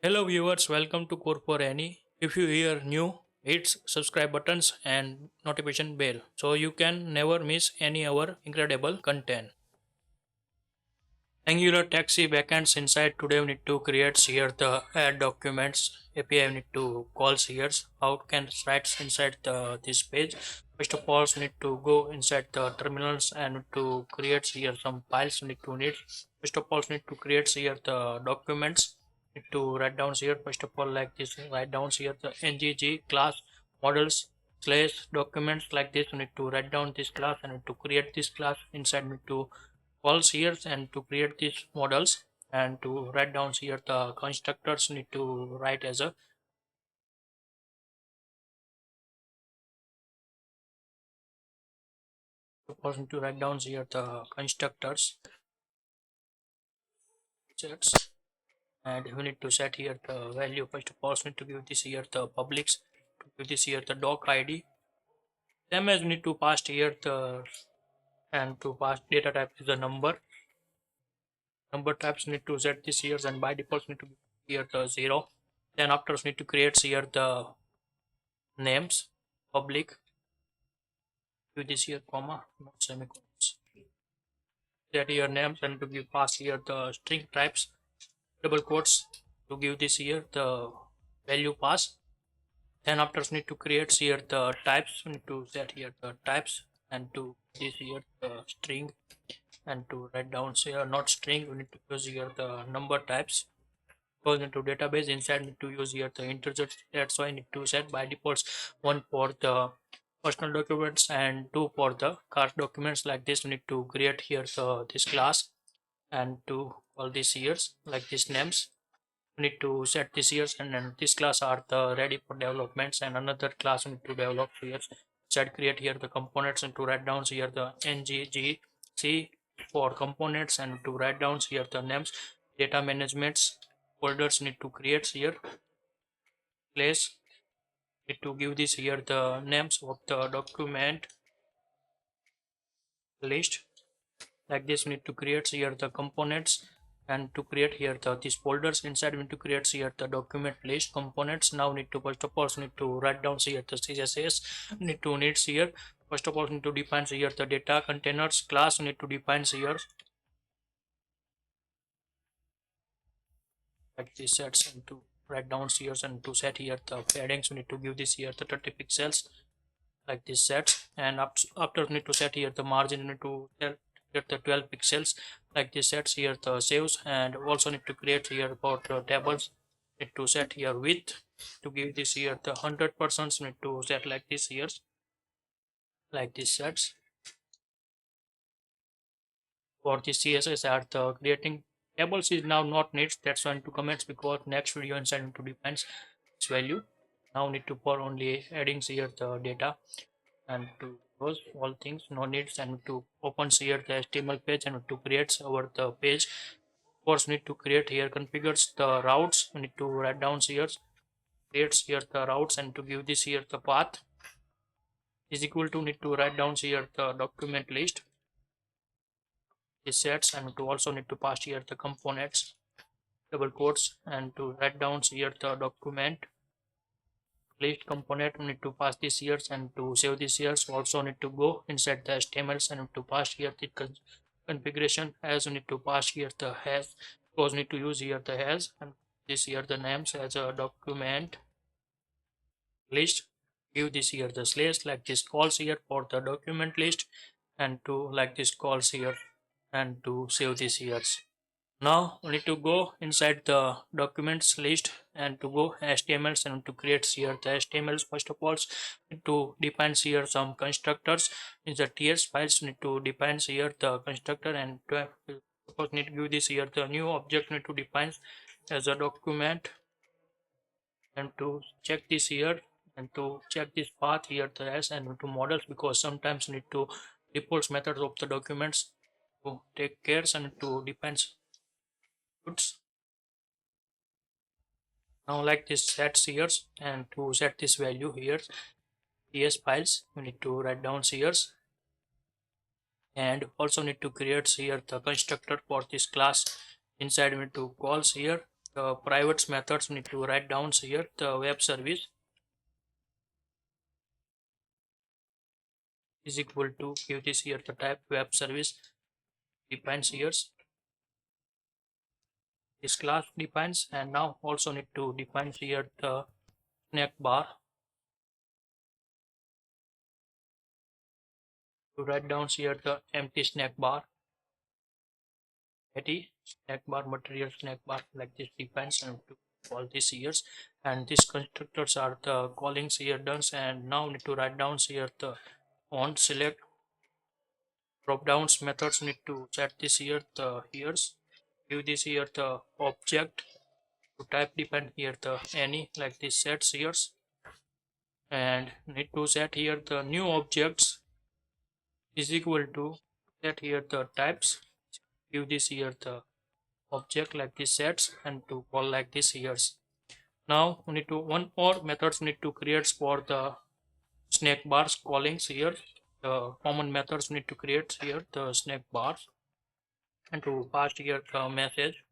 Hello viewers, welcome to Core for Any. If you hear new, hit subscribe buttons and notification bell so you can never miss any our incredible content. Angular taxi backends inside today we need to create here the add documents API we need to call here. How can write inside this page? First of all, we need to go inside the terminals and to create here some files we need. First of all, we need to create here the documents. Need to write down here first of all like this. Write down here the ngg class models slash documents like this. We need to write down this class and need to create this class inside. Need to calls here and to create these models and to write down here the constructors need to write as a person to write down here the constructors sets, and we need to set here the value. First of all, we need to give this here the publics, to give this here the doc id. Same as we need to pass here the and to pass data type is the number types need to set this here, and by default need to be here the 0. Then after we need to create here the names public, give this here comma not semicolons, set here names and to give pass here the string types double quotes to give this here the value pass. Then after we need to create here the types, we need to set here the types and to this here the string and to write down here not string, we need to use here the number types. Goes into database inside need to use here the integers, that's why I need to set by default one for the personal documents and two for the card documents. Like this we need to create here this class and to all these years like these names we need to set these years, and then this class are the ready for developments and another class we need to develop here. Set create here the components and to write down here the ngc for components and to write down here the names data managements folders need to create here place. Need to give this here the names of the document list. Like this we need to create here the components and to create here these folders inside we need to create here the document list components. Now need to first of all need to write down here the css need to needs here. First of all need to define here the data containers class need to define here like this sets and to write down here and to set here the paddings we need to give this here the 30 pixels like this sets, and after we need to set here the margin we need to get the 12 pixels like this sets here the saves, and also need to create here for the tables need to set here width to give this here the 100% need to set like this here like this sets. For the css are the creating tables is now not needs, that's why to comments because next video inside need to defines its value. Now need to for only adding here the data and to close all things no needs and to open here the HTML page and to create our the page. Of course need to create here configures the routes, we need to write down here creates here the routes and to give this here the path is equal to need to write down here the document list is sets, and to also need to pass here the components double quotes and to write down here the document list component we need to pass this years and to save this years. Also need to go inside the HTMLs and to pass here the configuration as we need to pass here the has because need to use here the has and this here the names as a document list. Give this here the slash like this calls here for the document list and to like this calls here and to save this years. Now we need to go inside the documents list and to go HTMLs and to create here the HTMLs. First of all need to define here some constructors in the TS files. Need to define here the constructor and to suppose need to give this here the new object need to define as a document and to check this here and to check this path here the as and to models because sometimes need to default methods of the documents to take care and to depends goods. Now like this sets here and to set this value here ts files we need to write down here and also need to create here the constructor for this class inside we need to calls here the private methods need to write down here the web service is equal to, give this here the type web service defines here this class defines, and now also need to define here the snack bar to write down here the empty snack bar, snack bar material snack bar like this defines, and to call this here, and these constructors are the callings here done, and now need to write down here the on select drop downs methods need to set this here the here's, give this here the object to type depend here the any like this sets here, and need to set here the new objects is equal to set here the types, give this here the object like this sets, and to call like this here. Now we need to one more methods need to create for the snack bars callings here, the common methods need to create here the snack bars, and to pass here the message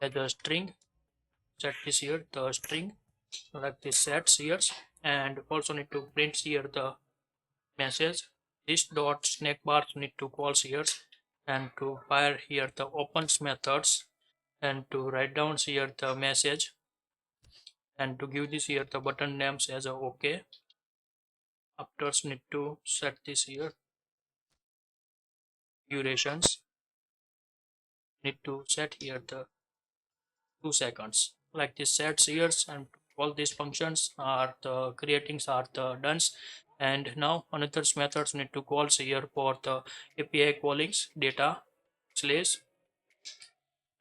as a string, set this here the string like this sets here, and also need to print here the message this dot snack bars need to call here, and to fire here the opens methods, and to write down here the message, and to give this here the button names as a OK. After need to set this here durations, need to set here the 2 seconds like this sets here, and all these functions are the creatings are the done. And now another methods need to call here for the API callings data slash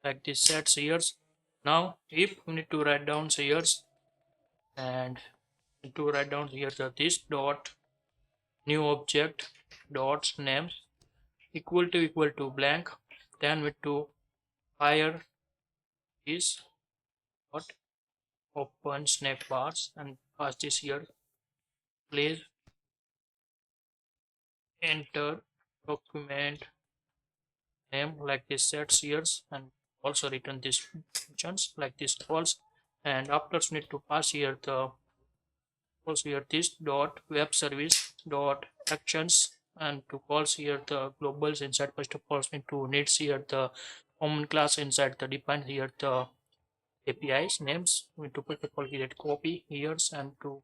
like this sets here. Now if we need to write down here, and need to write down here the this dot new object dot names equal to blank, then we to fire is dot open snack bars, and pass this here please enter document name like this sets here, and also return these functions like this false, and after need to pass here the also here this dot web service dot actions, and to calls here the globals inside first of all need to needs here the common class inside the define here the APIs names. We need to first of all create copy here, and to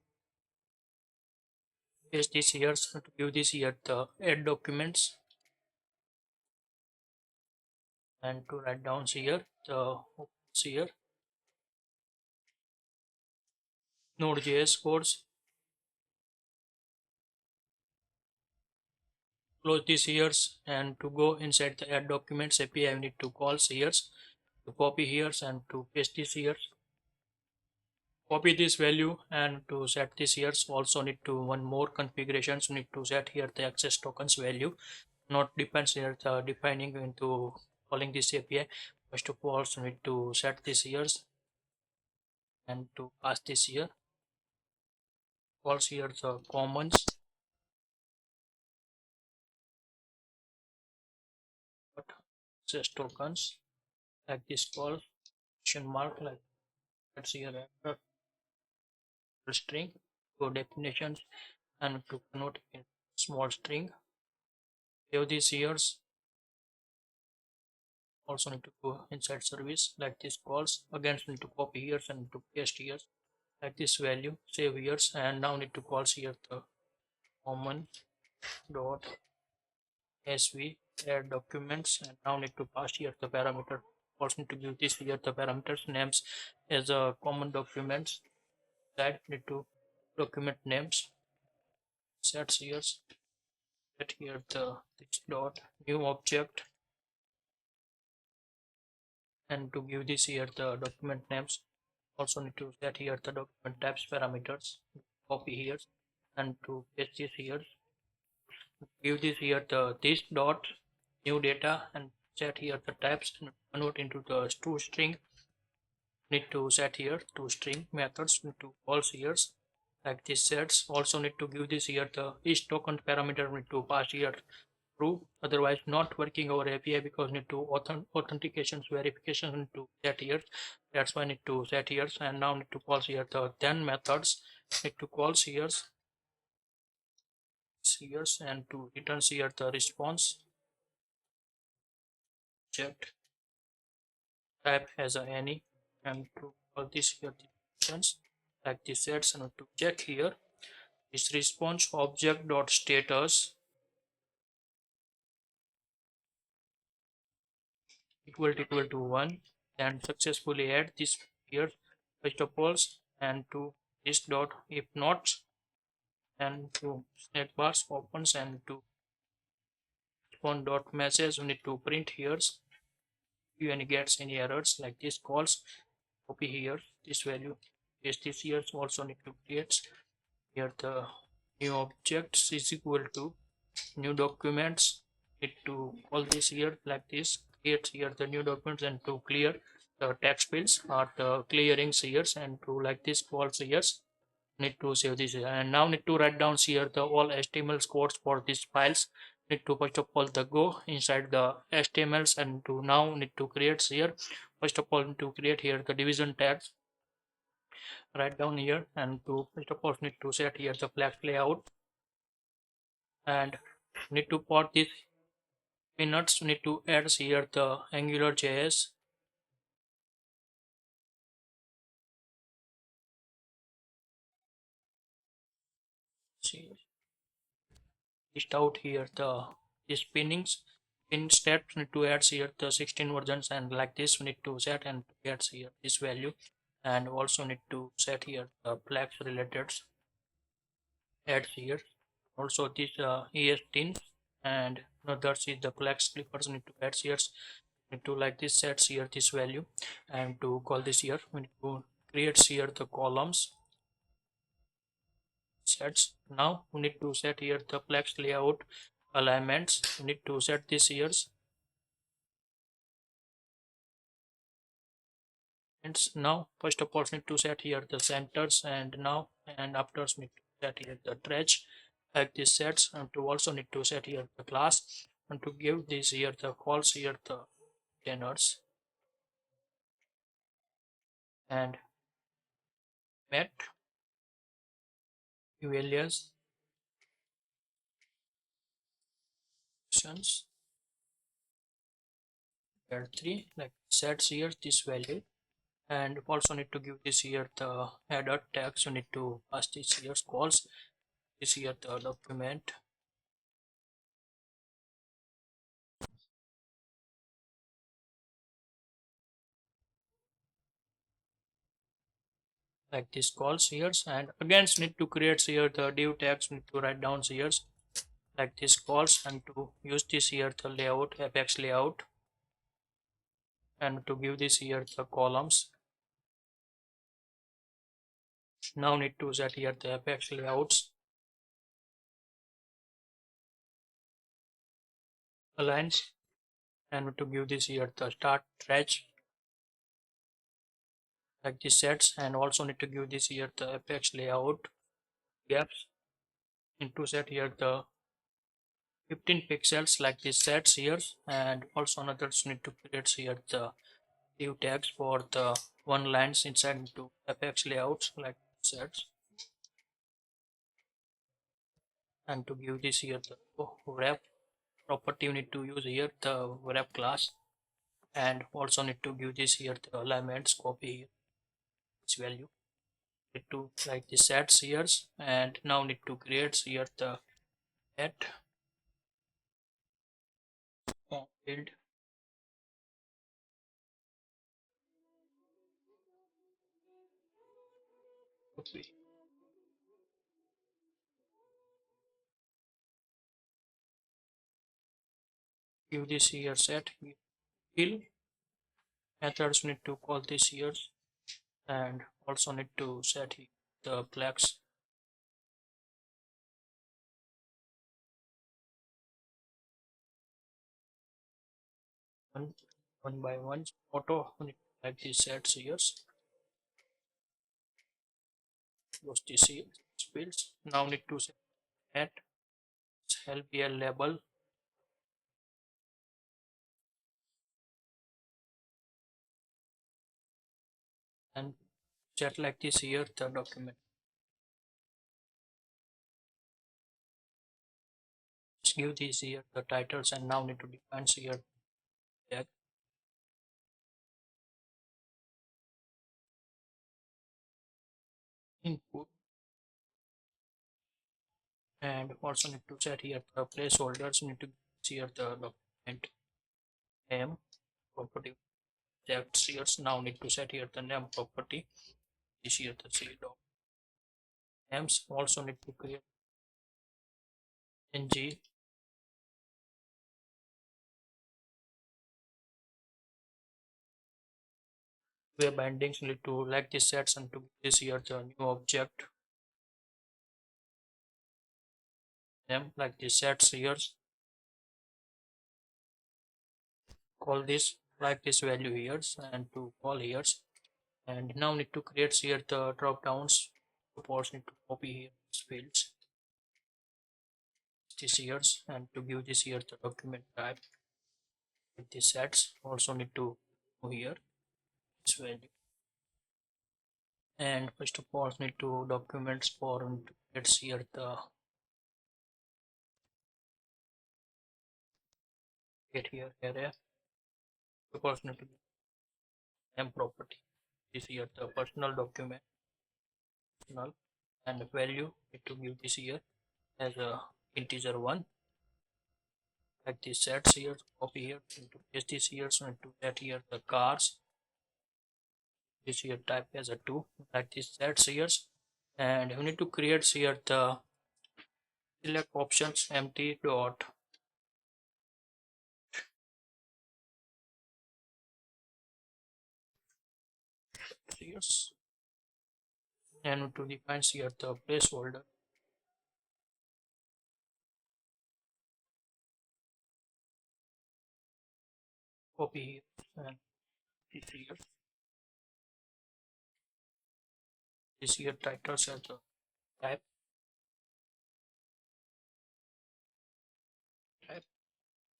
paste this here, to give this here the add documents, and to write down here the here Node.js codes, close this here, and to go inside the add documents API I need to call here, to copy here and to paste this here, copy this value, and to set this here also need to one more configurations need to set here the access tokens value, not depends here the defining into calling this API. First of all need to set this here, and to pass this here calls here the commons access tokens like this call question mark like that's here after string to definitions, and to convert in small string, save these here, also need to go inside service like this calls again need to copy here and to paste here like this value, save here, and now need to call here the common dot sv add documents, and now need to pass here the parameter, also need to give this here the parameters names as a common documents that need to document names sets here, set here the this dot new object, and to give this here the document names also need to set here the document types parameters, copy here, and to paste this here, give this here the this dot new data, and set here the types and convert into the to string, need to set here to string methods need to call here like this sets, also need to give this here the each token parameter need to pass here true, otherwise not working our API because need to authentications verification need to set here. That's why need to set here, and now need to call here the then methods need to call here and to return here the response checked type as a any, and to call this here the functions like this sets, and to check here this response object dot status equal to 1, and successfully add this here first of all, and to this dot if not, and to snack bars opens, and to respond dot message we need to print here if any gets any errors like this calls, copy here this value, paste this here. Also need to create here the new objects is equal to new documents, need to call this here like this, create here the new documents, and to clear the text fields or the clearing here, and to like this calls here need to save this here. And now need to write down here the all HTML codes for these files. Need to first of all the go inside the HTMLs, and to now need to create here first of all to create here the division tags, write down here, and to first of all need to set here the flex layout, and need to port this peanuts, need to add here the AngularJS list out here the these pinnings pin steps, need to add here the 16 versions, and like this we need to set and get here this value, and also need to set here the flags related add here, also this ES10, and another is the flags clippers need to add here, need to like this sets here this value, and to call this here we need to create here the columns sets. Now we need to set here the flex layout alignments, we need to set this here, and now first of all need to set here the centers, and now and after need to set here the trash like this sets, and to also need to set here the class, and to give this here the calls here the containers and met alias functions L3 like sets here this value, and also need to give this here the header tags, you need to pass this here calls this here the document like this calls here, and again need to create here the div tags, need to write down here like this calls, and to use this here the layout apex layout, and to give this here the columns. Now need to set here the apex layouts aligns, and to give this here the start stretch like this sets, and also need to give this here the apex layout gaps, and to set here the 15 pixels like this sets here, and also another need to create here the div tags for the one lines inside into apex layouts like sets, and to give this here the wrap property you need to use here the wrap class, and also need to give this here the alignments copy here this value, need to like the sets here, and now need to create here the at build copy, give this here set fill methods need to call this here, and also need to set the flags one by one auto need to like this sets here, close this here fields. Now need to set at help here label and set like this here the document. Just give these here the titles, and now need to define here tag input, and also need to set here the placeholders. Need to here the document name property text here. Now need to set here the name property. This here the C dot names. Also need to create ng web bindings. Need to like this sets and to this here the new object name like this sets here. Call this like this value here and to call here, and now need to create here the drop downs. Suppose need to copy here these fields this here, and to give this here the document type with this sets. Also need to go here this value, and first of all need to documents for to get here the get here array. Suppose need to name property this here the personal document personal, and value need to give this here as a integer 1 like this sets here, copy here into paste this here, so into that here the cars this here type as a 2 like this sets here, and we need to create here the select options empty dot here, and to define here the placeholder copy here, and this here titles as the type type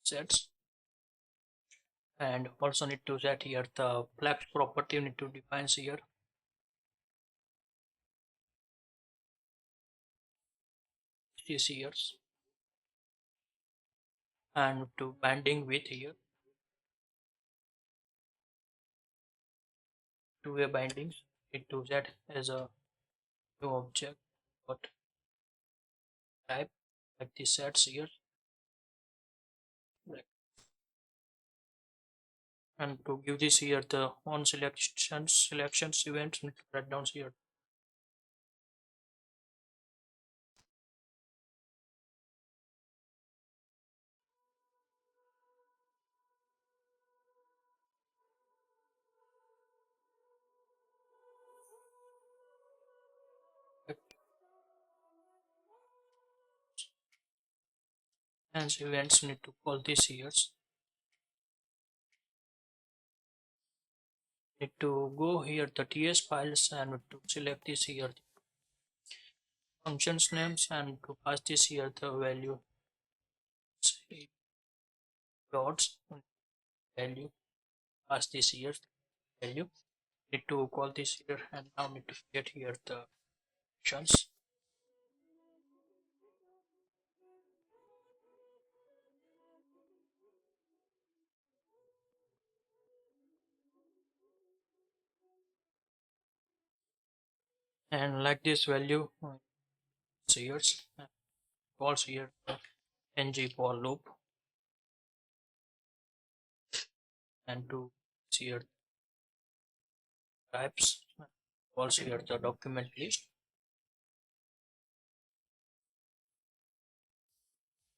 sets, and also need to set here the flex property. We need to define here this here, and to binding with here two-way bindings need to set as a new object dot type like this sets here, and to give this here the on selections event need to write down here and events need to call this here, need to go here the ts files and to select this here functions names, and to pass this here the value dots value pass this here value, need to call this here, and now need to get here the functions, and like this value here calls here ng for loop, and to here types calls here the document list,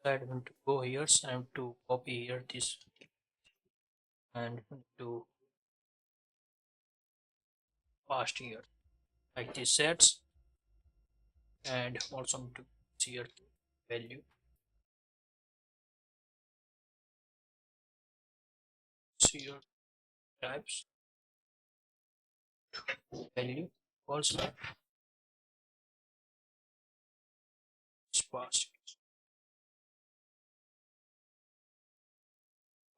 I want to go here and to copy here this and to paste here like this sets, and also to here value here types value also sparse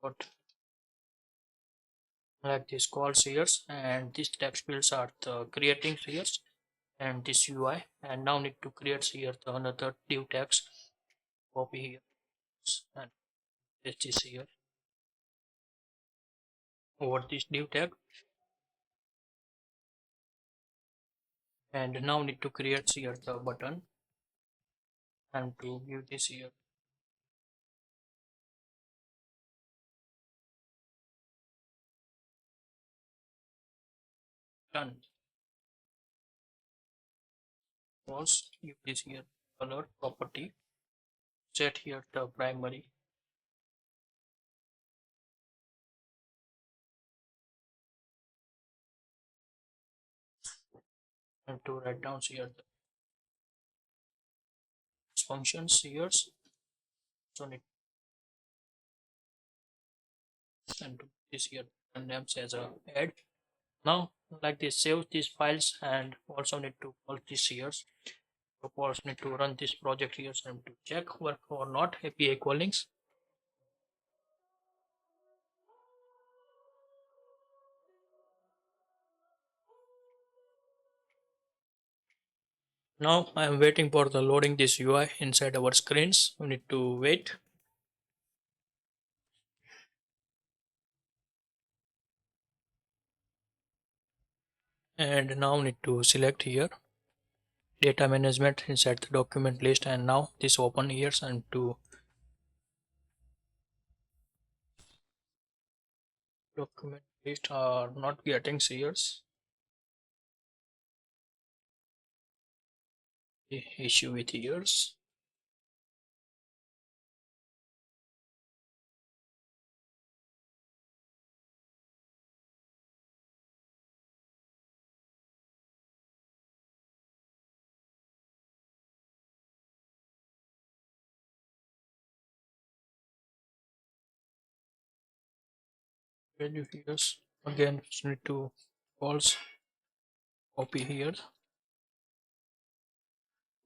but like this calls here, and these text fields are the creating here, and this UI, and now need to create here the another div text, copy here and paste this here over this div tag, and now need to create here the button and to give this here done. Was give this here color property, set here the primary, and to write down here the functions here, so need and to this here and names as a add. Now like this, save these files and also need to call this here. Of course need to run this project here and to check work or not API callings. Now I am waiting for the loading this UI inside our screens. We need to wait. And now need to select here data management inside the document list, and now this open here and to document list are not getting seers. The issue with years. Value here again, need to false, copy here,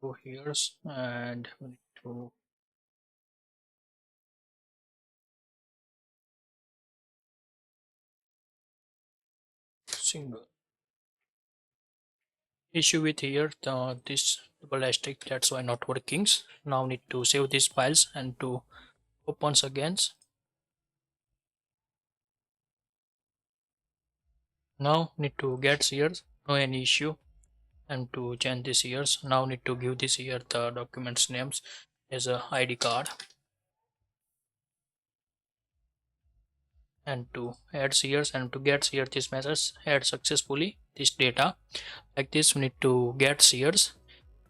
go here, and we need to single issue with here this double asterisk, that's why not working. Now need to save these files and to opens again. Now need to get here, no any issue, and to change this years. Now need to give this here the documents names as a ID card, and to add here and to get here this message add successfully this data. Like this we need to get here.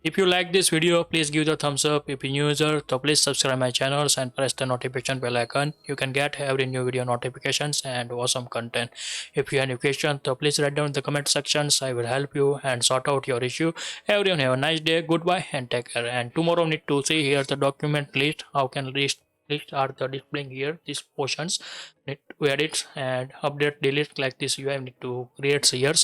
If you like this video, please give the thumbs up. If you're new user, so please subscribe my channels and press the notification bell icon. You can get every new video notifications and awesome content. If you have any questions, so please write down in the comment sections. I will help you and sort out your issue. Everyone have a nice day. Goodbye and take care. And tomorrow need to see here the document list. How can list are the displaying here these portions. Need to edit and update delete like this. You have need to create here.